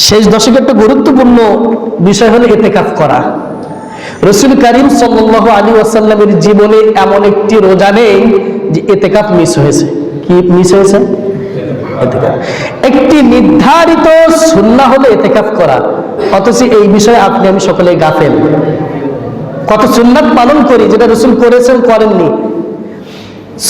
শেষ দশকে একটা গুরুত্বপূর্ণ বিষয় হলো ইতিকাফ করা। রাসূল করিম সাল্লাল্লাহু আলাইহি ওয়াসাল্লামের জীবনে এমন একটি রোজা নেই যে ইতিকাফ মিস হয়েছে। কি মিস হয়েছে? ইতিকাফ একটি নির্ধারিত সুন্নাহ হলো ইতিকাফ করা, অথচ এই বিষয়ে আপনি আমি সকলে গাফেল। কত সুন্নাত পালন করি যেটা রাসূল করেছেন করেননি।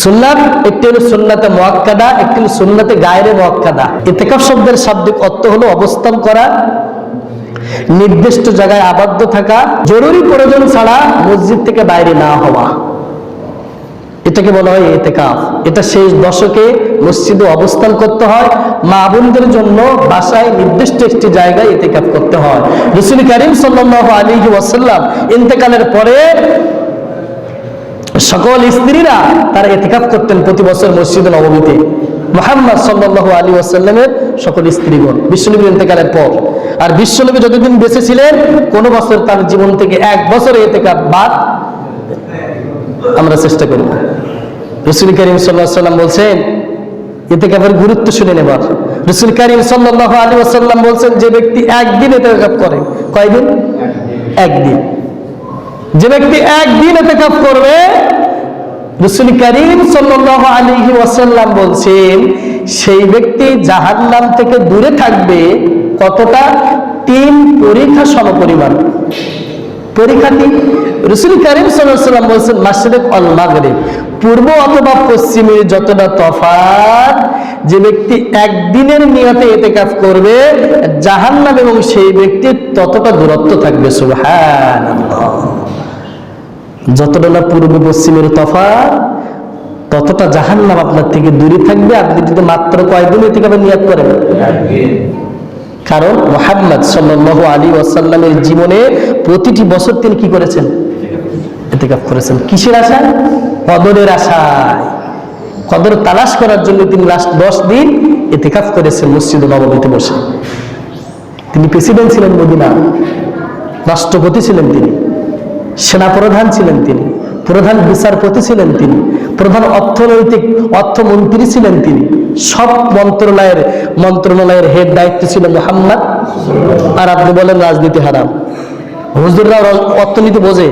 সুন্নাত একটি হলো সুন্নাতে মুআক্কাদা, একটি হলো সুন্নাতে গায়রে মুআক্কাদা। ইতিকাফ শব্দের শাব্দিক অর্থ হলো অবস্থান করা, নির্দিষ্ট জায়গায় আবদ্ধ থাকা, জরুরি প্রয়োজন ছাড়া মসজিদ থেকে বাইরে না হওয়া, এটাকে বলা হয় ইতিকাফ। এটা শেষ দশকে মসজিদে অবস্থান করতে হয়, মা বোনদের জন্য বাসায় নির্দিষ্ট একটি জায়গায় ইতিকাফ করতে হয়। রাসূল করিম সাল্লাল্লাহু আলাইহি ওয়াসাল্লাম ইন্তেকালের পরে সকল স্ত্রীরা তারা ইতিকাফ করতেন প্রতি বছর মসজিদে নববীতে। মুহাম্মদ সাল্লাল্লাহু আলাইহি ওয়াসাল্লামের সকল স্ত্রীগণ বিশ্বনবীর ইন্তেকালের পর, আর বিশ্বনবী যতদিন বেঁচে ছিলেন কোন বছর তার জীবন থেকে এক বছর ইতিকাফ বাদ আমরা চেষ্টা করব। রাসূল করিম সাল্লাল্লাহু আলাইহি ওয়াসাল্লাম বলছেন, ইতিকাফের গুরুত্ব শুনে নেবার। রাসূল করিম সাল্লাল্লাহু আলাইহি ওয়াসাল্লাম বলছেন, যে ব্যক্তি একদিন ইতিকাফ করে, কয়দিন? একদিন। যে ব্যক্তি একদিন ইতিকাফ করবে, রাসূল করিম সাল্লাল্লাহু আলাইহি ওয়াসাল্লাম বলছেন, সেই ব্যক্তি জাহান্নাম থেকে দূরে থাকবে কতটা? 3 পরীক্ষা সমপরিমাণ। পরীক্ষাটি রাসূল করিম সাল্লাল্লাহু আলাইহি ওয়াসাল্লাম বলছেন, মাশরিক ওয়াল মাগরিব, পূর্ব অথবা পশ্চিমের যতটা তফাৎ, যে ব্যক্তি একদিনের নিয়তে ইতিকাফ করবে জাহান্নাম এবং সেই ব্যক্তির ততটা দূরত্ব থাকবে। সুবহানাল্লাহ। যতটা না পূর্ব পশ্চিমের তফাৎ ততটা জাহান্নাম আপনার থেকে দূরে থাকবে। আপনি যদি মাত্র কয়দিন ইতিকাফের নিয়ত করেন? কারণ মুহাম্মদ সাল্লাল্লাহু আলাইহি ওয়াসাল্লামের জীবনে প্রতিটি বছর তিনি কি করেছেন? ইতিকাফ করেছেন। কিসের আশায়? কদরের আশায়। কদর তালাশ করার জন্য তিনি লাস্ট 10 দিন ইতিকাফ করেছেন মসজিদে নববীতে বসে। তিনি প্রেসিডেন্ট ছিলেন মদিনা, রাষ্ট্রপতি ছিলেন তিনি, সেনাপ্রধান ছিলেন তিনি, প্রধান বিচারপতি ছিলেন তিনি, প্রধান অর্থমন্ত্রী ছিলেন তিনি, সব মন্ত্রণালয়ের হেড দায়িত্ব ছিল মুহাম্মদ। আর আপনি বলেন রাজনীতি হারাম। হুজুররা অর্থনীতি বোঝে?